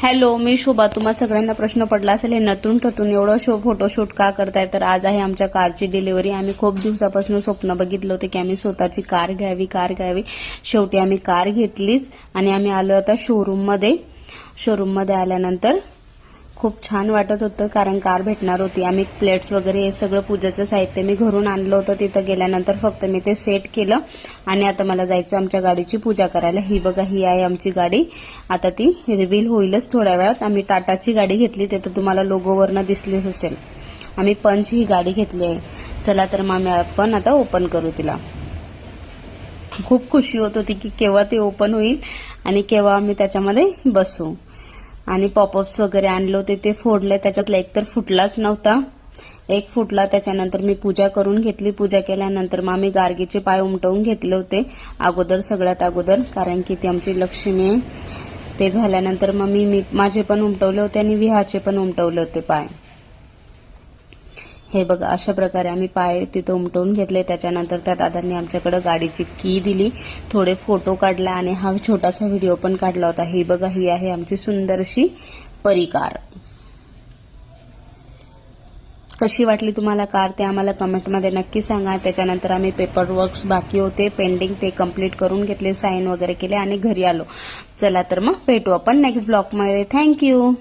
Hello, मी शोभा. तुम्हा सगळ्यांना प्रश्न पडला असेल हे नटून ठटून एवढं फोटोशूट का करताय. तर आज आहे आमच्या कारची डिलिव्हरी. आम्ही खूप दिवसापासून स्वप्न बघितलं होतं की आम्ही स्वतःची कार घ्यावी. शेवटी आम्ही कार घेतलीच आणि आम्ही आलो आता शोरूममध्ये आल्यानंतर खूप छान वाटत होतं कारण कार भेटणार होती. आम्ही प्लेट्स वगैरे हे सगळं पूजेचं साहित्य मी घरून आणलं होतं. तिथं गेल्यानंतर फक्त मी ते सेट केलं आणि आता मला जायचं आमच्या गाडीची पूजा करायला. ही बघा, ही आहे आमची गाडी. आता ती रिव्हील होईलच थोड्या वेळात. आम्ही टाटाची गाडी घेतली, ते तर तुम्हाला लोगोवरनं दिसलीच असेल. आम्ही पंच ही गाडी घेतली आहे. चला तर मग आपण आता ओपन करू तिला. खूप खुशी होत होती की केव्हा ते ओपन होईल आणि केव्हा आम्ही त्याच्यामध्ये बसू. आणि पॉपअप्स वगैरे आणले होते ते फोडले. त्याच्यातला एक तर फुटलाच नव्हता, एक फुटला. त्याच्यानंतर मी पूजा करून घेतली. पूजा केल्यानंतर मग आम्ही गार्गीचे पाय उमटवून घेतले होते सगळ्यात अगोदर, कारण की ती आमची लक्ष्मी आहे. ते झाल्यानंतर मग मी माझे पण उमटवले होते आणि विहाचे पण उमटवले होते पाय. हे बघा, अशा प्रकारे आम्ही पाय तिथं उमटवून घेतले. त्याच्यानंतर त्या दादांनी आमच्याकडे गाडीची की दिली, थोडे फोटो काढला आणि हा छोटासा व्हिडिओ पण काढला होता. ही बघा, ही आहे आमची सुंदरशी परिकार. कशी वाटली तुम्हाला कार ते आम्हाला कमेंटमध्ये नक्की सांगा. त्याच्यानंतर आम्ही पेपर वर्क्स बाकी होते पेंडिंग, ते कम्प्लीट करून घेतले, साईन वगैरे केले आणि घरी आलो. चला तर मग भेटू आपण नेक्स्ट ब्लॉगमध्ये. थँक्यू.